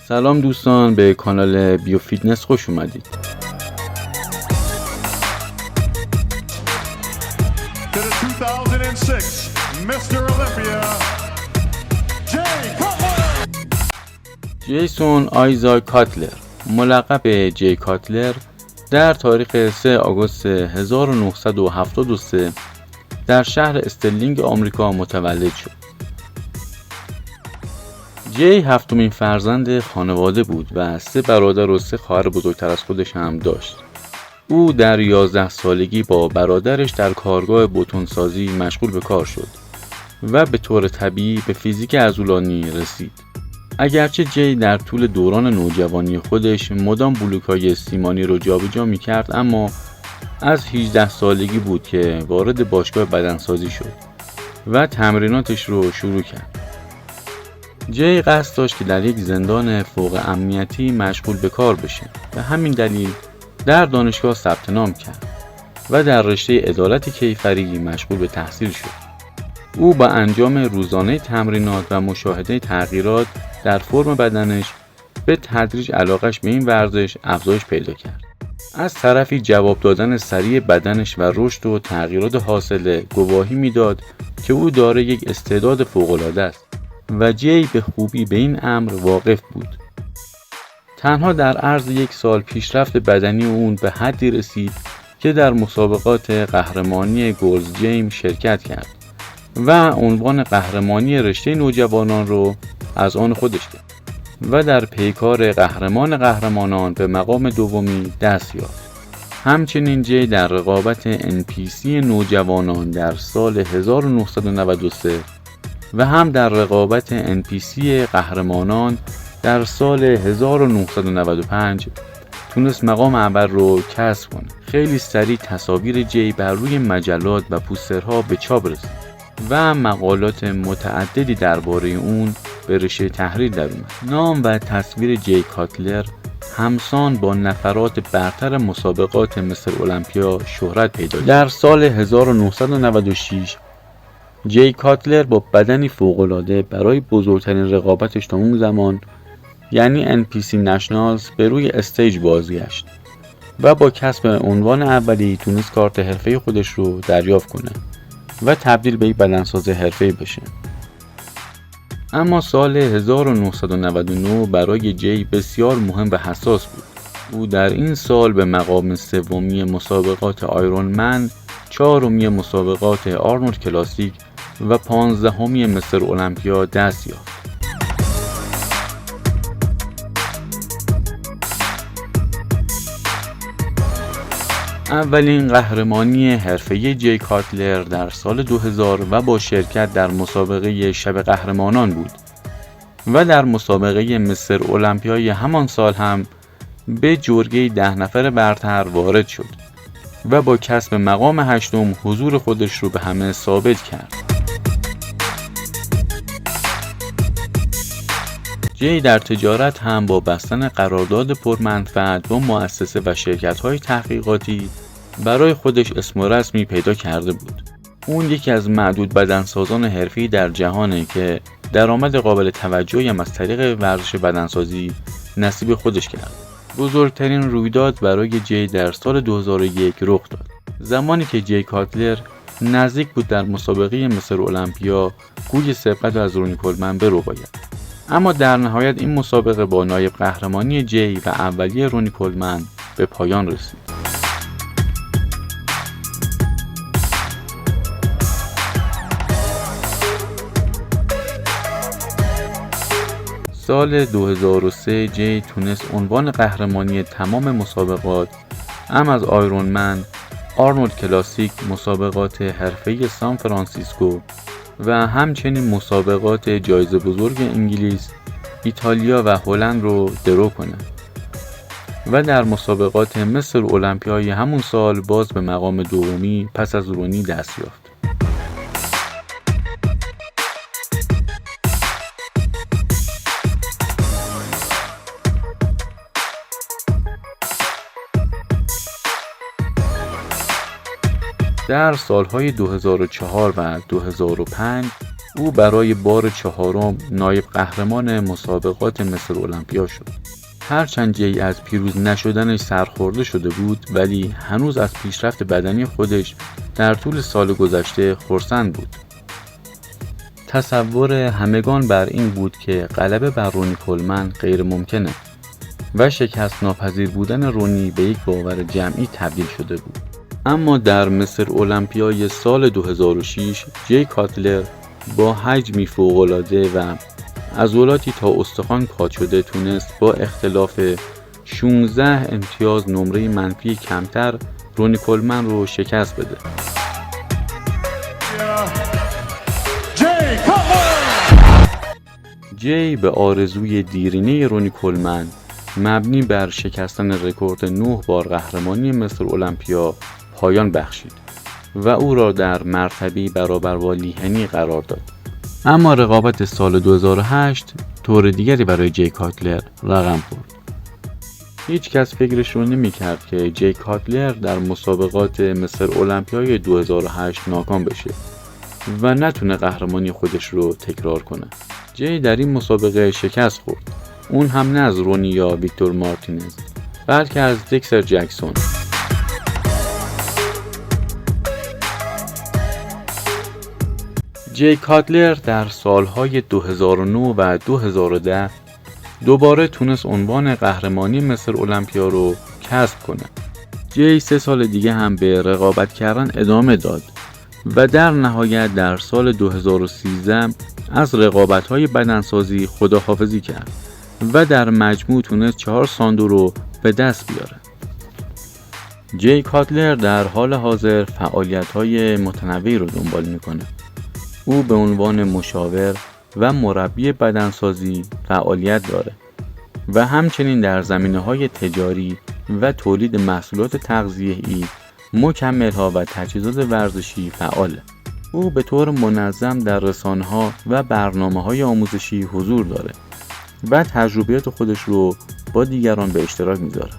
سلام دوستان، به کانال بیو فیتنس خوش اومدید. To the 2006 Mr. Olympia, Jay Cutler. جیسون آیزاک کاتلر، ملقب جی کاتلر، در تاریخ 3 آگوست 1973 در شهر استرلینگ آمریکا متولد شد. جی هفتمین فرزند خانواده بود و 3 برادر و 3 خواهر بزرگتر از خودش هم داشت. او در 11 سالگی با برادرش در کارگاه بتون‌سازی مشغول به کار شد و به طور طبیعی به فیزیک عضلانی رسید. اگرچه جی در طول دوران نوجوانی خودش مدام بلوک‌های سیمانی رو جابجا می‌کرد، اما از 18 سالگی بود که وارد باشگاه بدنسازی شد و تمریناتش رو شروع کرد. جی قصد داشت که در یک زندان فوق امنیتی مشغول به کار بشه. به همین دلیل در دانشگاه ثبت نام کرد و در رشته عدالت کیفری مشغول به تحصیل شد. او با انجام روزانه تمرینات و مشاهده تغییرات در فرم بدنش به تدریج علاقش به این ورزش افزایش پیدا کرد. از طرفی جواب دادن سریع بدنش و رشد و تغییرات حاصله گواهی میداد که او دارای یک استعداد فوق‌العاده است و جی به خوبی به این امر واقف بود. تنها در عرض 1 سال پیشرفت بدنی اون به حدی رسید که در مسابقات قهرمانی گلز جیم شرکت کرد و عنوان قهرمانی رشته نوجوانان رو از آن خودش کرد و در پیکار قهرمان قهرمانان به مقام دومی دست یافت. همچنین جی در رقابت NPC نوجوانان در سال 1993 و هم در رقابت NPC قهرمانان در سال 1995 تونست مقام اول رو کسب کنه. خیلی سریع تصاویر جی بر روی مجلات و پوسترها به چاپ رسید و مقالات متعددی درباره اون به رشته تحریر در اومد. نام و تصویر جی کاتلر همسان با نفرات برتر مسابقات مستر المپیا شهرت پیدا کرد. در سال 1996 جی کاتلر با بدنی فوق‌العاده برای بزرگترین رقابتش تا اون زمان، یعنی NPC نشنالز، به روی استیج بازگشت و با کسب عنوان اولی تونست کارت حرفه‌ای خودش رو دریافت کنه و تبدیل به یک بدنساز حرفه‌ای بشه. اما سال 1999 برای جی بسیار مهم و حساس بود. او در این سال به مقام 3 مسابقات آیرون من، 4 مسابقات آرنولد کلاسیک و 15 مستر المپیا دست یافت. اولین قهرمانی حرفه‌ای جی کاتلر در سال 2000 و با شرکت در مسابقه شب قهرمانان بود و در مسابقه مستر المپیای همان سال هم به جرگه 10 نفر برتر وارد شد و با کسب مقام 8 حضور خودش رو به همه ثابت کرد. جی در تجارت هم با بستن قرارداد پرمنفعت با مؤسسه و شرکت‌های تحقیقاتی برای خودش اسم و رسمی پیدا کرده بود. اون یکی از معدود بدنسازان حرفه‌ای در جهانه که درآمد قابل توجهی هم از طریق ورزش بدنسازی نصیب خودش کرد. بزرگترین رویداد برای جی در سال 2001 رخ داد، زمانی که جی کاتلر نزدیک بود در مسابقه مستر المپیا گوی سبقت از رونی کولمن برباید. اما در نهایت این مسابقه با نایب قهرمانی جی و اولیه رونی کولمن به پایان رسید. سال 2003 جی تونست عنوان قهرمانی تمام مسابقات، هم از آیرون من، آرنولد کلاسیک، مسابقات حرفه‌ای سان فرانسیسکو و همچنین مسابقات جایزه بزرگ انگلیس، ایتالیا و هلند رو درو کنه و در مسابقات مستر المپیای همون سال باز به مقام دومی پس از رونی دست یافت. در سالهای 2004 و 2005 او برای بار 4 نایب قهرمان مسابقات مصر المپیا شد. هرچند جی از پیروز نشدنش سرخورده شده بود، ولی هنوز از پیشرفت بدنی خودش در طول سال گذشته خرسند بود. تصور همگان بر این بود که غلبه بر رونی کولمن غیر ممکنه و شکست ناپذیر بودن رونی به یک باور جمعی تبدیل شده بود. اما در مصر المپیای سال 2006 جی کاتلر با حجمی فوق‌العاده و عضلاتی تا استخوان کات شده تونست با اختلاف 16 امتیاز نمره منفی کمتر رونی کولمن رو شکست بده. جی به آرزوی دیرینه رونی کولمن مبنی بر شکستن رکورد 9 بار قهرمانی مصر المپیا پایان بخشید و او را در مرتبه‌ای برابر با لیهنی قرار داد. اما رقابت سال 2008 طور دیگری برای جی کاتلر رقم خورد. هیچ کس فکرش رو نمی کرد که جی کاتلر در مسابقات مصر المپیای 2008 ناکام بشه و نتونه قهرمانی خودش رو تکرار کنه. جی در این مسابقه شکست خورد. اون هم نه از رونی یا ویکتور مارتینز، بلکه از دکستر جکسون. جی کاتلر در سالهای 2009 و 2010 دوباره تونست عنوان قهرمانی مصر المپیا رو کسب کنه. جی 3 سال دیگه هم به رقابت کردن ادامه داد و در نهایت در سال 2013 از رقابت‌های بدنسازی خداحافظی کرد و در مجموع تونست 4 ساندو رو به دست بیاره. جی کاتلر در حال حاضر فعالیت‌های متنوعی رو دنبال میکنه. او به عنوان مشاور و مربی بدنسازی فعالیت داره و همچنین در زمینه‌های تجاری و تولید محصولات تغذیه‌ای، مکمل‌ها و تجهیزات ورزشی فعاله. او به طور منظم در رسانه‌ها و برنامه‌های آموزشی حضور داره و تجربیات خودش رو با دیگران به اشتراک میذاره.